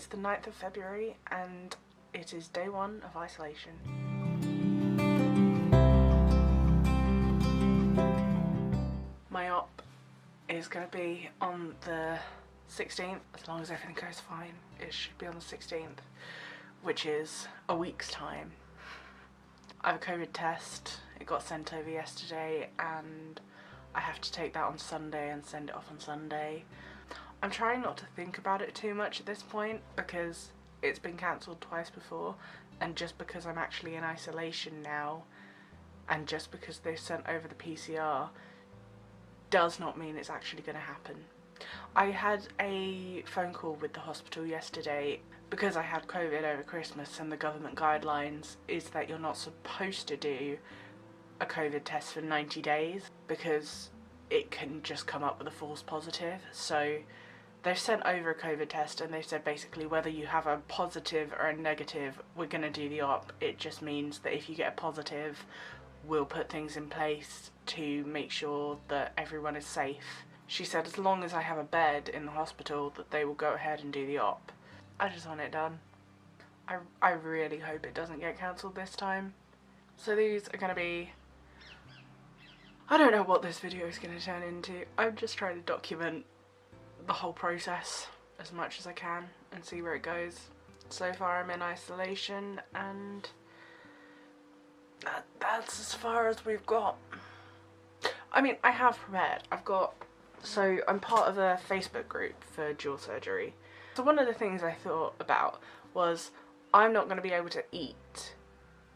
It's the 9th of February and it is day 1 of isolation. My op is going to be on the 16th, as long as everything goes fine. It should be on the 16th, which is a week's time. I have a COVID test. It got sent over yesterday and I have to take that on Sunday and send it off on Sunday. I'm trying not to think about it too much at this point because it's been cancelled twice before, and just because I'm actually in isolation now and just because they sent over the PCR does not mean it's actually going to happen. I had a phone call with the hospital yesterday because I had COVID over Christmas, and the government guidelines is that you're not supposed to do a COVID test for 90 days because it can just come up with a false positive. So they've sent over a COVID test and they said basically whether you have a positive or a negative, we're going to do the op. It just means that if you get a positive, we'll put things in place to make sure that everyone is safe. She said as long as I have a bed in the hospital that they will go ahead and do the op. I just want it done. I really hope it doesn't get cancelled this time. So these are going to be... I don't know what this video is going to turn into. I'm just trying to document the whole process as much as I can and see where it goes. So far I'm in isolation and that's as far as we've got. I mean, I have prepared. So I'm part of a Facebook group for jaw surgery. So one of the things I thought about was I'm not going to be able to eat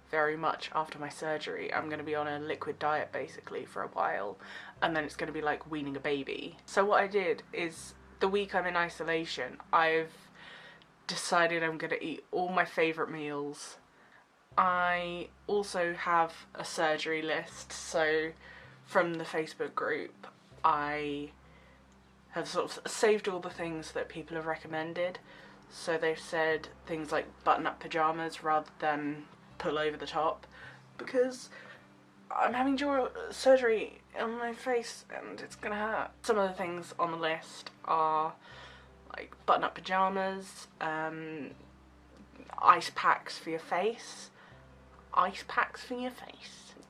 very much after my surgery. I'm going to be on a liquid diet basically for a while, and then it's going to be like weaning a baby. So what I did is the week I'm in isolation, I've decided I'm going to eat all my favourite meals. I also have a surgery list, so from the Facebook group I have sort of saved all the things that people have recommended. So they've said things like button-up pyjamas rather than pull over the top, because I'm having jaw surgery on my face and it's gonna hurt. Some of the things on the list are like button-up pyjamas, ice packs for your face,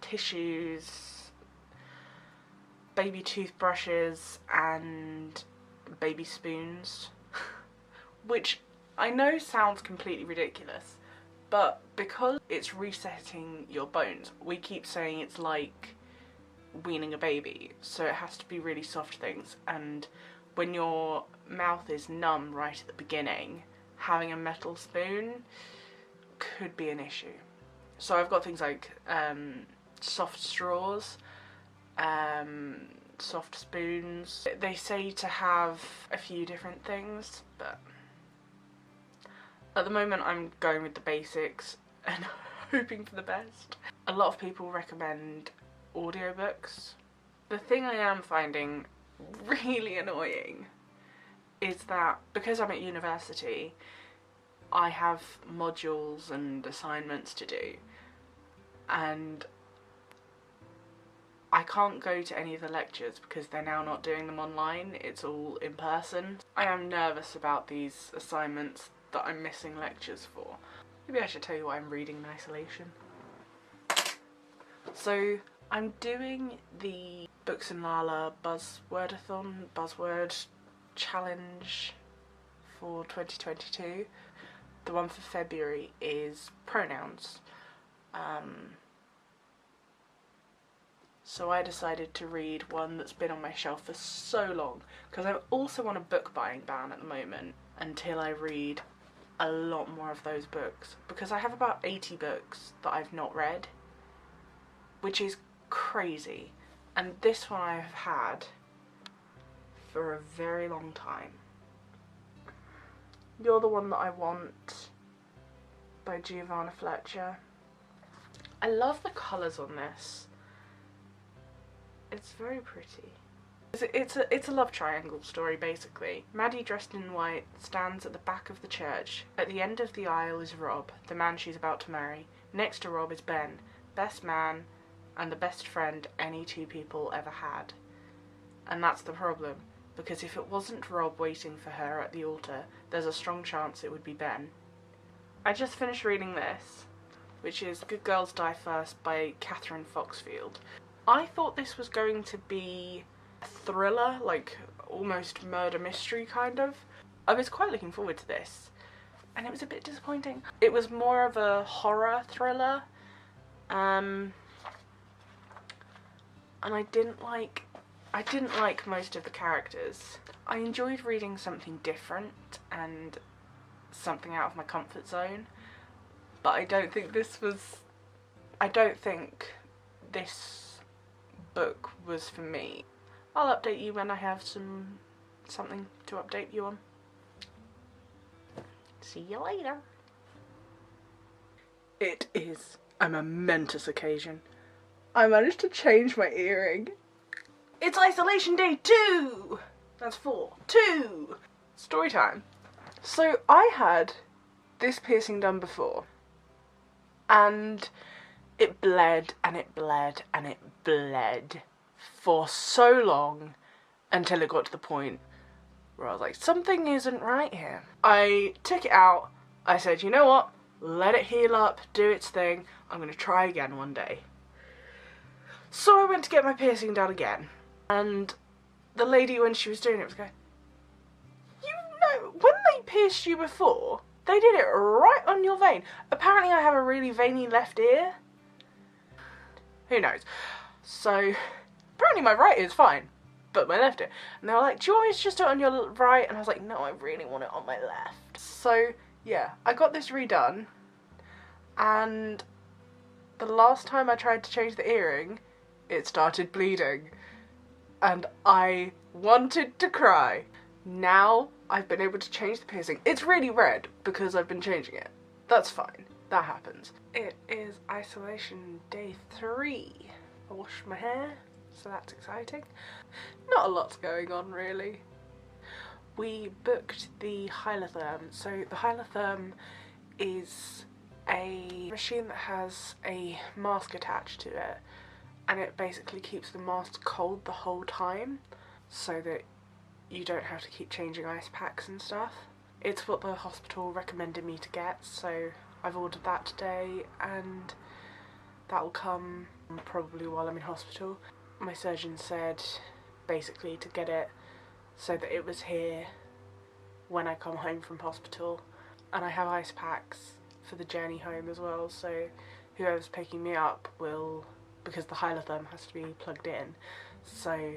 tissues, baby toothbrushes and baby spoons, which I know sounds completely ridiculous, but because it's resetting your bones, we keep saying it's like weaning a baby, so it has to be really soft things, and when your mouth is numb right at the beginning, having a metal spoon could be an issue. So I've got things like soft straws, soft spoons. They say to have a few different things, but at the moment I'm going with the basics and hoping for the best. A lot of people recommend audiobooks. The thing I am finding really annoying is that because I'm at university, I have modules and assignments to do, and I can't go to any of the lectures because they're now not doing them online, it's all in person. I am nervous about these assignments that I'm missing lectures for. Maybe I should tell you what I'm reading in isolation. So I'm doing the Books and Lala buzzword challenge for 2022. The one for February is pronouns. So I decided to read one that's been on my shelf for so long, because I'm also on a book buying ban at the moment until I read a lot more of those books, because I have about 80 books that I've not read, which is crazy, and this one I've had for a very long time. You're the One That I Want by Giovanna Fletcher. I love the colours on this. It's very pretty. It's a love triangle story, basically. Maddie, dressed in white, stands at the back of the church. At the end of the aisle is Rob, the man she's about to marry. Next to Rob is Ben, best man and the best friend any two people ever had. And that's the problem. because if it wasn't Rob waiting for her at the altar, there's a strong chance it would be Ben. I just finished reading this, which is Good Girls Die First by Catherine Foxfield. I thought this was going to be a thriller, like almost murder mystery kind of. I was quite looking forward to this, and it was a bit disappointing. It was more of a horror thriller, and I didn't like most of the characters. I enjoyed reading something different and something out of my comfort zone, but I don't think this book was for me. I'll update you when I have something to update you on. See you later. It is a momentous occasion. I managed to change my earring. It's Isolation Day 2! That's 4. 2! Story time. So I had this piercing done before, and it bled and it bled and it bled for so long until it got to the point where I was like, something isn't right here. I took it out. I said, you know what? Let it heal up, do its thing. I'm going to try again one day. So I went to get my piercing done again. And the lady, when she was doing it, was going, you know, when they pierced you before, they did it right on your vein. Apparently I have a really veiny left ear. Who knows? So, apparently my right ear's fine, but my left ear. And they were like, do you want me to just do it on your right? And I was like, no, I really want it on my left. So, yeah, I got this redone. And the last time I tried to change the earring, it started bleeding. And I wanted to cry. Now I've been able to change the piercing. It's really red because I've been changing it. That's fine. That happens. It is Isolation Day 3. I washed my hair, so that's exciting. Not a lot's going on really. We booked the Hylotherm. So the Hylotherm is a machine that has a mask attached to it, and it basically keeps the mask cold the whole time so that you don't have to keep changing ice packs and stuff. It's what the hospital recommended me to get, so I've ordered that today, and that will come probably while I'm in hospital. My surgeon said basically to get it so that it was here when I come home from hospital, and I have ice packs for the journey home as well, so whoever's picking me up will, because the Hylotherm has to be plugged in, so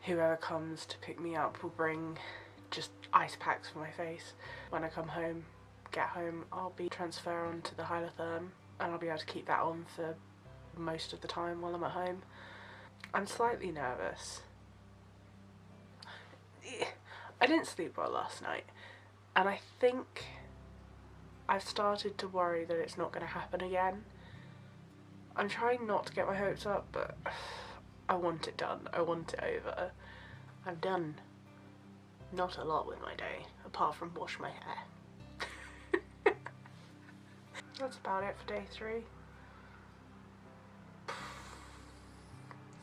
whoever comes to pick me up will bring just ice packs for my face. When I come home, get home, I'll be transfer onto the Hylotherm, and I'll be able to keep that on for most of the time while I'm at home. I'm slightly nervous. I didn't sleep well last night, and I think I've started to worry that it's not going to happen again. I'm trying not to get my hopes up, but I want it done. I want it over. I've done not a lot with my day, apart from wash my hair. That's about it for day 3.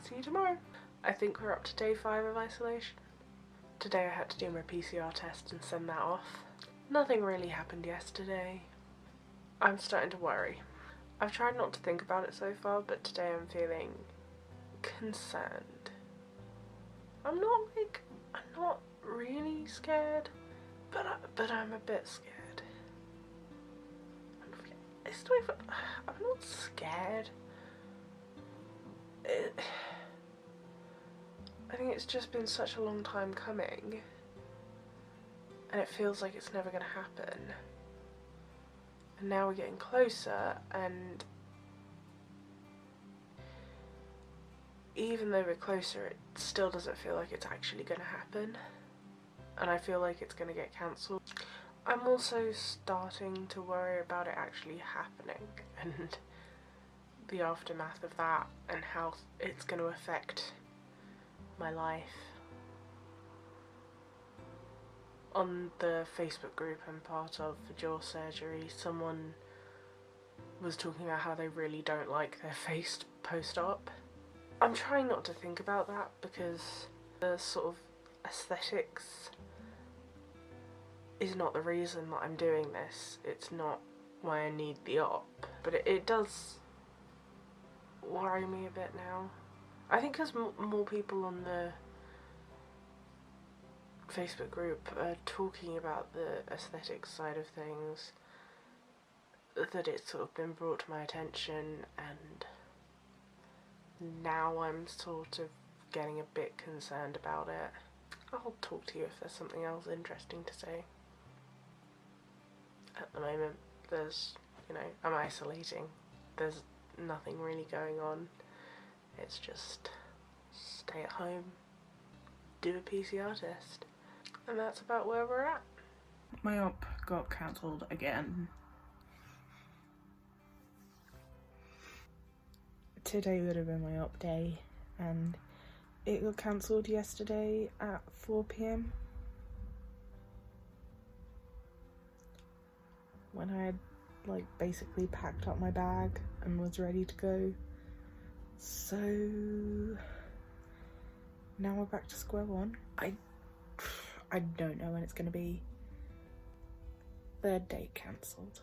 See you tomorrow. I think we're up to day 5 of isolation. Today I had to do my PCR test and send that off. Nothing really happened yesterday. I'm starting to worry. I've tried not to think about it so far, but today I'm feeling concerned. I'm not really scared, but I'm a bit scared. I'm not scared. I think it's just been such a long time coming, and it feels like it's never going to happen. And now we're getting closer, and even though we're closer, it still doesn't feel like it's actually going to happen. And I feel like it's going to get cancelled. I'm also starting to worry about it actually happening and the aftermath of that and how it's going to affect my life. On the Facebook group I'm part of for jaw surgery, someone was talking about how they really don't like their face post-op. I'm trying not to think about that because the sort of aesthetics is not the reason that I'm doing this. It's not why I need the op, but it does worry me a bit now. I think as more people on the Facebook group are talking about the aesthetics side of things, that it's sort of been brought to my attention, and now I'm sort of getting a bit concerned about it. I'll talk to you if there's something else interesting to say. At the moment, I'm isolating. There's nothing really going on. It's just stay at home, do a PCR test, and that's about where we're at. My op got cancelled again. Today would have been my op day, and it got cancelled yesterday at 4 PM. When I had basically packed up my bag and was ready to go. So now we're back to square one. I don't know when it's gonna be. Third day cancelled.